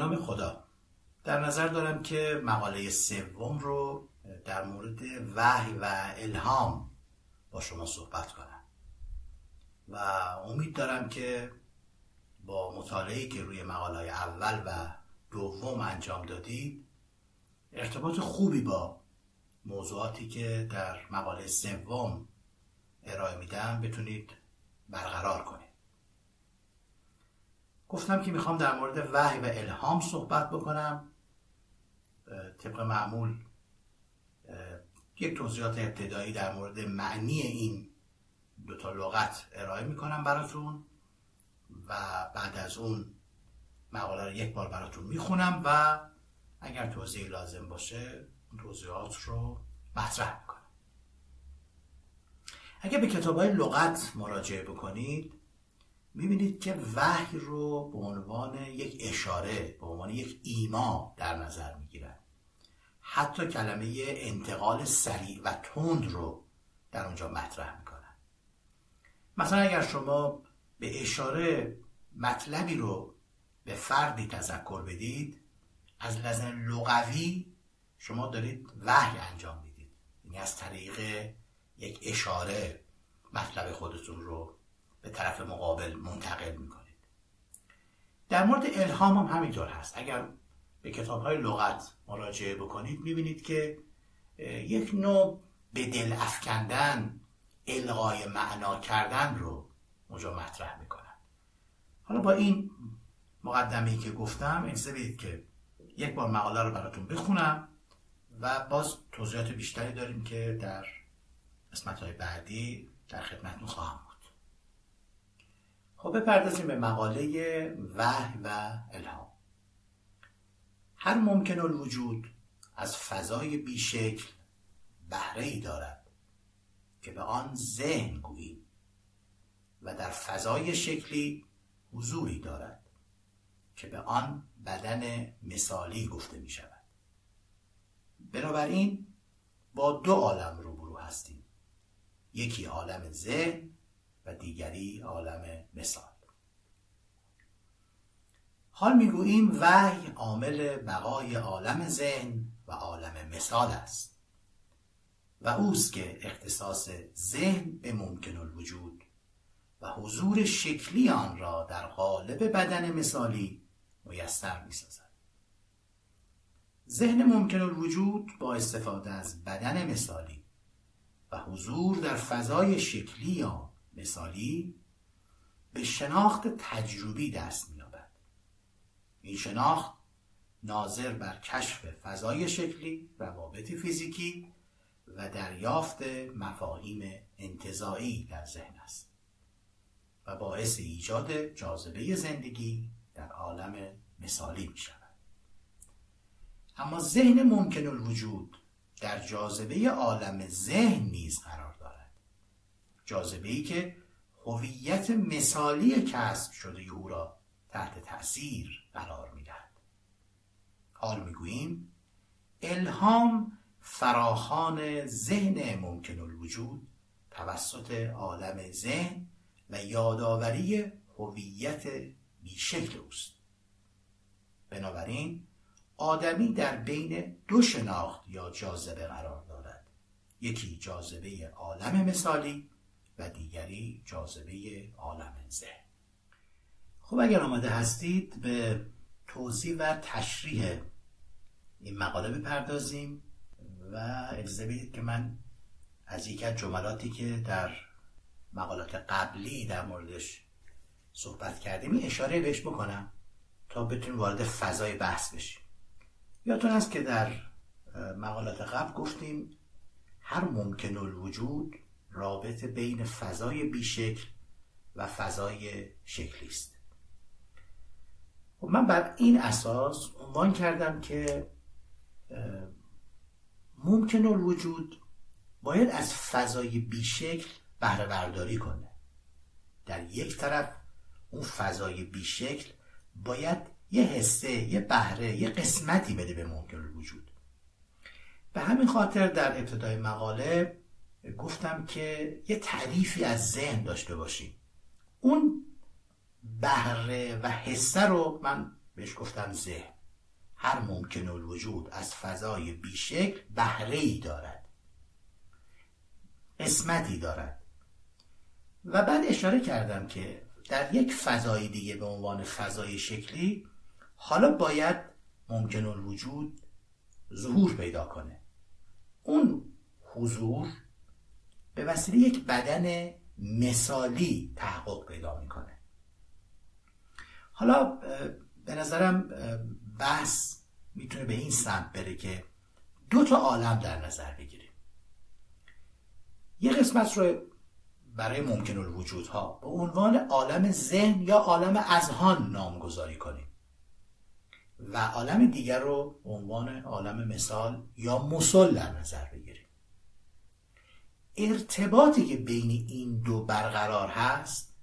نام خدا. در نظر دارم که مقاله سوم رو در مورد وحی و الهام با شما صحبت کنم و امید دارم که با مطالعه‌ای که روی مقاله اول و دوم انجام دادید ارتباط خوبی با موضوعاتی که در مقاله سوم ارائه میدم بتونید برقرار کنید. گفتم که میخوام در مورد وحی و الهام صحبت بکنم. طبق معمول یک توضیحات ابتدایی در مورد معنی این دوتا لغت ارائه میکنم براتون و بعد از اون مقاله رو یک بار براتون میخونم و اگر توضیحی لازم باشه اون توضیحات رو مطرح میکنم. اگر به کتاب‌های لغت مراجعه بکنید میبینید که وحی رو به عنوان یک اشاره، به عنوان یک ایما در نظر میگیرن. حتی کلمه انتقال سریع و تند رو در اونجا مطرح میکنن. مثلا اگر شما به اشاره مطلبی رو به فردی تذکر بدید، از لحاظ لغوی شما دارید وحی انجام میدید، یعنی از طریق یک اشاره مطلب خودتون رو به طرف مقابل منتقل میکنید. در مورد الهام هم همینطور هست. اگر به کتاب‌های لغت مراجعه بکنید میبینید که یک نوع به دل افکندن، القای معنا کردن رو اونجا مطرح میکنن. حالا با این مقدمه‌ای که گفتم اجازه بدید که یک بار مقاله رو براتون بخونم و باز توضیحات بیشتری داریم که در قسمت‌های بعدی در خدمتتون خواهم بود. خب بپردازیم به مقاله وحی و الهام. هر ممکن الوجود از فضای بیشکل بهره‌ای دارد که به آن ذهن گوییم و در فضای شکلی حضوری دارد که به آن بدن مثالی گفته می شود. بنابراین با دو عالم روبرو هستیم، یکی عالم ذهن و دیگری عالم مثال. حال میگوییم وحی عامل بقای عالم ذهن و عالم مثال است و اوست که اختصاص ذهن به ممکن الوجود و حضور شکلی آن را در قالب بدن مثالی میسر می‌سازد. ذهن ممکن الوجود با استفاده از بدن مثالی و حضور در فضای شکلی یا مثالی به شناخت تجربی دست می‌یابد. این شناخت ناظر بر کشف فضای شکلی، روابط فیزیکی و دریافت مفاهیم انتزاعی در ذهن است و باعث ایجاد جاذبه زندگی در عالم مثالی می شود. اما ذهن ممکن الوجود در جاذبه عالم ذهن نیز قرار دارد، جاذبه‌ای که هویت مثالی کسب شده او را تحت تأثیر قرار می‌دهد. حال می‌گوییم الهام فراخوان ذهن ممکن الوجود توسط عالم ذهن و یادآوری هویت بیشکل اوست. بنابراین آدمی در بین دو شناخت یا جاذبه قرار دارد، یکی جاذبه عالم مثالی و دیگری جاذبه عالم ذهن. خب اگر آماده هستید به توضیح و تشریح این مقاله بپردازیم و اجازه بدید که من از یک از جملاتی که در مقالات قبلی در موردش صحبت کردیم اشاره بهش بکنم تا بتونیم وارد فضای بحث بشیم. یادتون هست که در مقالات قبل گفتیم هر ممکن الوجود رابط بین فضای بیشکل و فضای شکلی است. من بر این اساس عنوان کردم که ممکن الوجود باید از فضای بیشکل بهره برداری کنه. در یک طرف اون فضای بیشکل باید یه حصه، یه بهره، یه قسمتی بده به ممکن الوجود. به همین خاطر در ابتدای مقاله گفتم که یه تعریفی از ذهن داشته باشیم. اون بهره و حصه رو من بهش گفتم ذهن. هر ممکن الوجود از فضای بیشکل بهره‌ای دارد، قسمتی دارد. و بعد اشاره کردم که در یک فضای دیگه به عنوان فضای شکلی حالا باید ممکن الوجود ظهور پیدا کنه. اون حضور به وسیله یک بدن مثالی تحقق پیدا میکنه. حالا به نظرم بحث میتونه به این سمت بره که 2 عالم در نظر بگیریم. یه قسمت رو برای ممکن الوجودها به عنوان عالم ذهن یا عالم اذهان نامگذاری کنیم و عالم دیگر رو به عنوان عالم مثال یا مثل در نظر بگیریم. ارتباطی که بین این 2 برقرار هست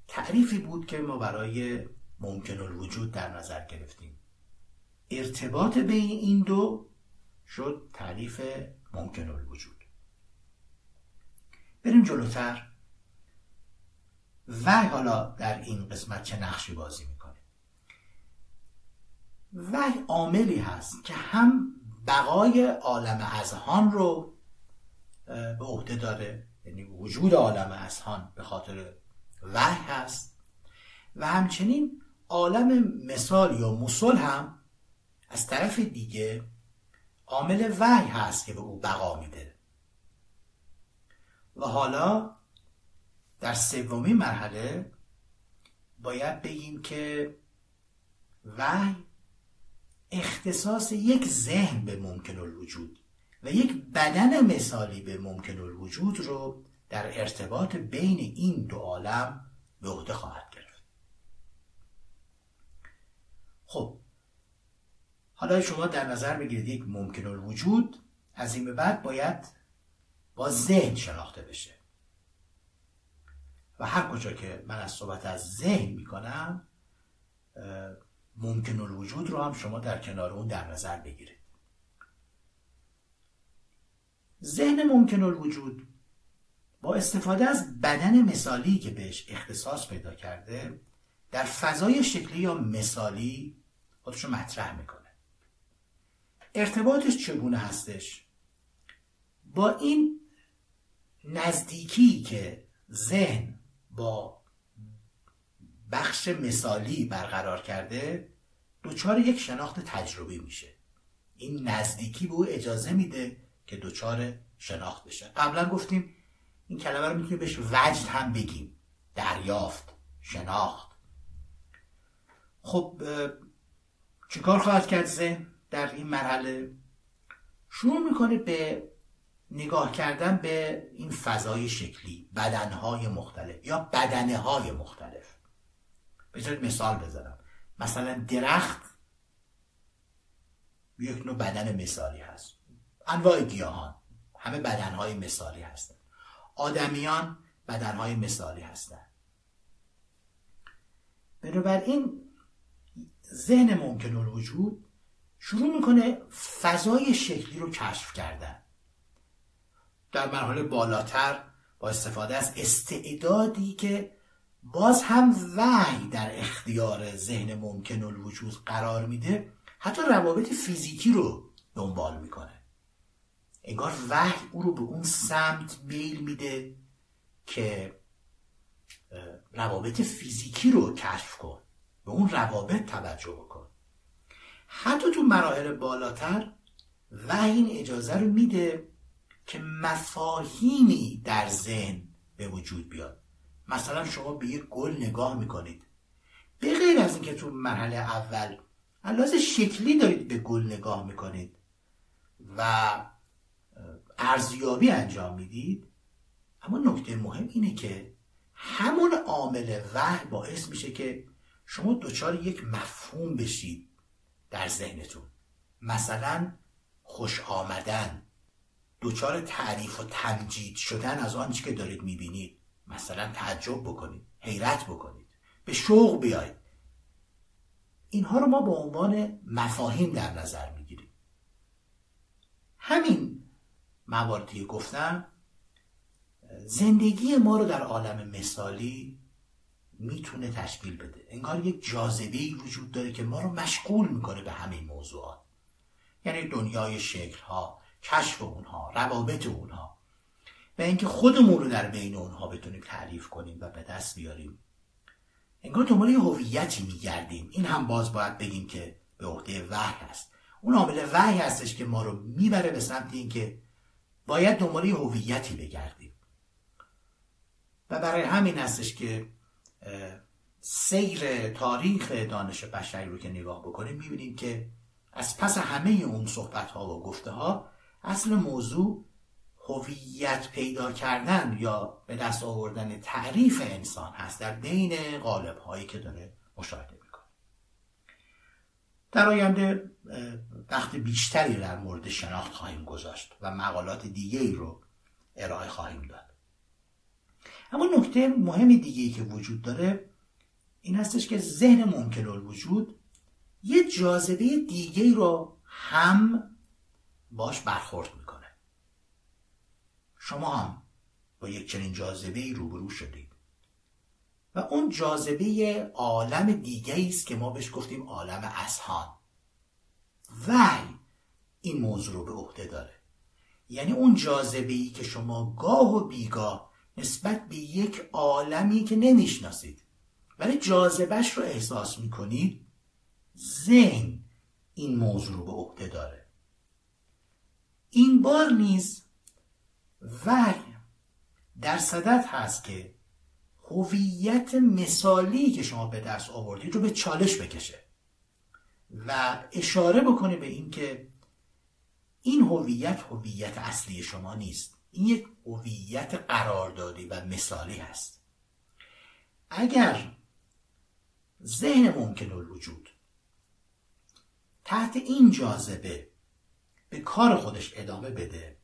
تعریفی بود که ما برای ممکن الوجود در نظر گرفتیم. ارتباط بین این 2 شد تعریف ممکن الوجود. بریم جلوتر. وحی حالا در این قسمت چه نقشی بازی میکنه؟ وحی عاملی هست که هم بقای عالم اذهان رو به عهده داره، یعنی وجود عالم اذهان به خاطر وحی هست، و همچنین عالم مثال یا مثل هم از طرف دیگه عامل وحی هست که به او بقا میده. و حالا در 3مین مرحله باید بگیم که وحی اختصاص یک ذهن به ممکن الوجود و یک بدن مثالی به ممکن الوجود رو در ارتباط بین این 2 عالم به عهده خواهد گرفت. خب حالا شما در نظر بگیرید یک ممکن الوجود از این به بعد باید با ذهن شناخته بشه و هر کجا که من از صحبت از ذهن میکنم ممکن الوجود رو هم شما در کنار اون در نظر بگیرید. ذهن ممکن الوجود با استفاده از بدن مثالی که بهش اختصاص پیدا کرده در فضای شکلی یا مثالی خودش رو مطرح میکنه. ارتباطش چگونه هستش؟ با این نزدیکی که ذهن با بخش مثالی برقرار کرده دچار یک شناخت تجربی میشه. این نزدیکی به او اجازه میده که دچار شناخت بشه. قبلا گفتیم این کلمه رو میتونیم بهش وجد هم بگیم، دریافت، شناخت. خب چیکار خواهد کرد ذهن در این مرحله؟ شروع میکنه به نگاه کردن به این فضای شکلی، بدنهای مختلف یا بدنهای مختلف. بذارید مثال بزنم. مثلا درخت یک نوع بدن مثالی هست. انواع گیاهان همه بدنهای مثالی هستند. آدمیان بدنهای مثالی هستند. بنابراین ذهن ممکن الوجود شروع میکنه فضای شکلی رو کشف کردن. در مرحله بالاتر با استفاده از استعدادی که باز هم وحی در اختیار ذهن ممکن الوجود قرار میده، حتی روابط فیزیکی رو دنبال میکنه. انگار وحی او رو به اون سمت میل میده که روابط فیزیکی رو کشف کن، به اون روابط توجه بکن. حتی تو مراحل بالاتر وحی این اجازه رو میده که مفاهیمی در ذهن به وجود بیاد. مثلا شما به یک گل نگاه میکنید، به غیر از اینکه تو مرحله اول لحاظ شکلی دارید به گل نگاه میکنید و ارزیابی انجام میدید، اما نکته مهم اینه که همون عامل وحی باعث میشه که شما دچار یک مفهوم بشید در ذهنتون. مثلا خوش آمدن، دچار تعریف و تمجید شدن از آنچه که دارید میبینید. مثلا تعجب بکنید، حیرت بکنید، به شوق بیایید. اینها رو ما به عنوان مفاهیم در نظر میگیریم. همین مواردی گفتم زندگی ما رو در عالم مثالی میتونه تشکیل بده. انگار یک جاذبه‌ای وجود داره که ما رو مشغول میکنه به همین موضوعات، یعنی دنیای شکل‌ها، کشف اونها، روابط اونها و اینکه خودمون رو در بین اونها بتونیم تعریف کنیم و به دست بیاریم. انگار دنبال یه هویتی میگردیم. این هم باز باید بگیم که به عهده وحی هست. اون عامل وحی هستش که ما رو میبره به سمت این که باید دنبال یه هویتی بگردیم و برای همین هستش که سیر تاریخ دانش بشری رو که نگاه بکنیم میبینیم که از پس همه اون صحبت‌ها و گفته‌ها اصل موضوع هویت پیدا کردن یا به دست آوردن تعریف انسان هست در بین قالب‌هایی که داره مشاهده میکنه. در آینده وقت بیشتری در مورد شناخت خواهیم گذاشت و مقالات دیگه‌ای رو ارائه خواهیم داد. اما نکته مهم دیگه‌ای که وجود داره این هستش که ذهن ممکن الوجود یه جاذبه دیگه‌ای رو هم باش برخورد میکنه. شما هم با یک چنین جاذبه‌ای روبرو شدید و اون جاذبه عالم دیگه‌ای است که ما بهش گفتیم عالم اذهان. وحی این موضوع رو به عهده داره، یعنی اون جاذبه‌ای که شما گاه و بیگاه نسبت به یک عالمی که نمیشناسید ولی جاذبه‌اش رو احساس میکنید، ذهن این موضوع رو به عهده داره. این بار نیز وحی در صدد هست که هویت مثالی که شما به دست آوردید رو به چالش بکشه و اشاره بکنه به این که این هویت اصلی شما نیست. این یک هویت قراردادی و مثالی هست. اگر ذهن ممکن الوجود تحت این جاذبه به کار خودش ادامه بده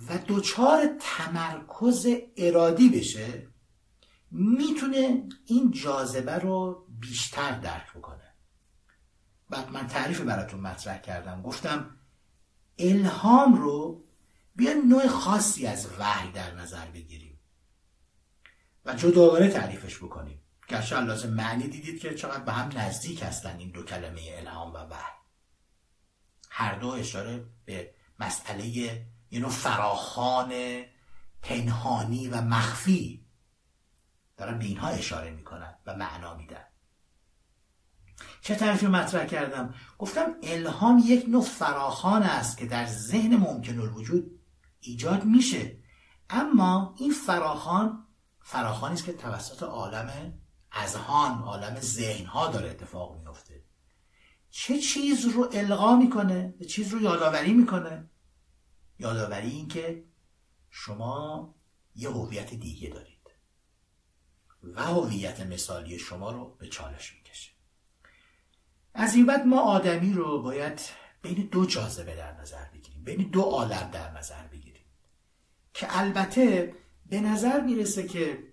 و دچار تمرکز ارادی بشه، میتونه این جاذبه رو بیشتر درک بکنه. بعد من تعریف براتون مطرح کردم، گفتم الهام رو بیا نوع خاصی از وحی در نظر بگیریم و جداگانه تعریفش بکنیم. گرچه لازم معنی دیدید که چقدر به هم نزدیک هستن این دو کلمه الهام و وحی. هر دو اشاره به مسئله یه نوع فراخوان پنهانی و مخفی دارن به اینها اشاره میکنن و معنا میدن. چه تعریفی مطرح کردم؟ گفتم الهام یک نوع فراخوان است که در ذهن ممکن الوجود ایجاد میشه، اما این فراخوانی است که توسط عالم اذهان، عالم ذهنها داره اتفاق میفته. چه چیز رو القا میکنه؟ چه چیز رو یادآوری میکنه؟ یادآوری این که شما یه هویت دیگه دارید و هویت مثالی شما رو به چالش میکشه. از این بعد ما آدمی رو باید بین دو جاذبه در نظر بگیریم، بین دو عالم در نظر بگیریم که البته به نظر میرسه که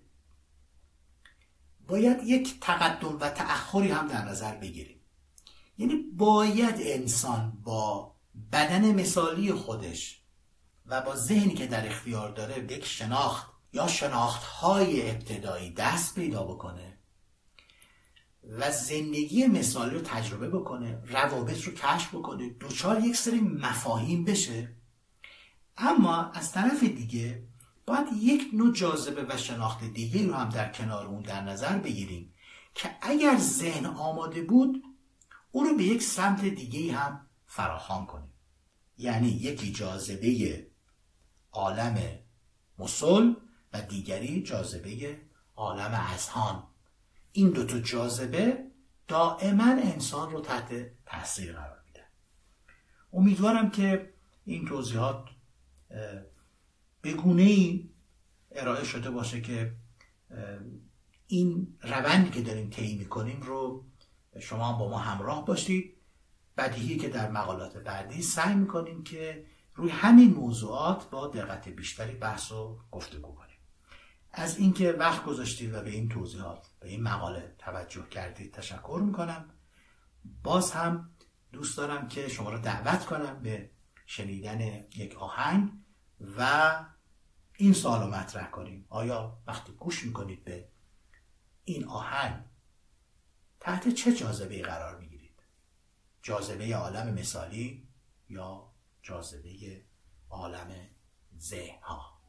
باید یک تقدم و تأخری هم در نظر بگیریم. یعنی باید انسان با بدن مثالی خودش و با ذهنی که در اختیار داره به یک شناخت یا شناخت‌های ابتدایی دست پیدا بکنه و زندگی مثالی رو تجربه بکنه، روابط رو کشف بکنه، دوچار یک سری مفاهیم بشه. اما از طرف دیگه باید یک نوع جاذبه و شناخت دیگه رو هم در کنار اون در نظر بگیریم که اگر ذهن آماده بود اون رو به یک سمت دیگه هم فراخوان کنیم. یعنی یکی جاذبه عالم مثل و دیگری جاذبه عالم اذهان. این دوتا جاذبه دائما انسان رو تحت تاثیر قرار میده. امیدوارم که این توضیحات به گونه‌ای ارائه شده باشه که این روندی که داریم طی می‌کنیم رو شما با ما همراه باشید. بدیهی که در مقالات بعدی سعی می‌کنیم که روی همین موضوعات با دقت بیشتری بحث و گفتگو کنیم. از اینکه وقت گذاشتید و به این توضیحات، به این مقاله توجه کردید تشکر می‌کنم. باز هم دوست دارم که شما رو دعوت کنم به شنیدن یک آهنگ و این سوال رو مطرح کنیم: آیا وقتی گوش میکنید به این آهنگ تحت چه جاذبه‌ای قرار میگیرید؟ جاذبه عالم مثالی یا جاذبه عالم ذهن‌ها؟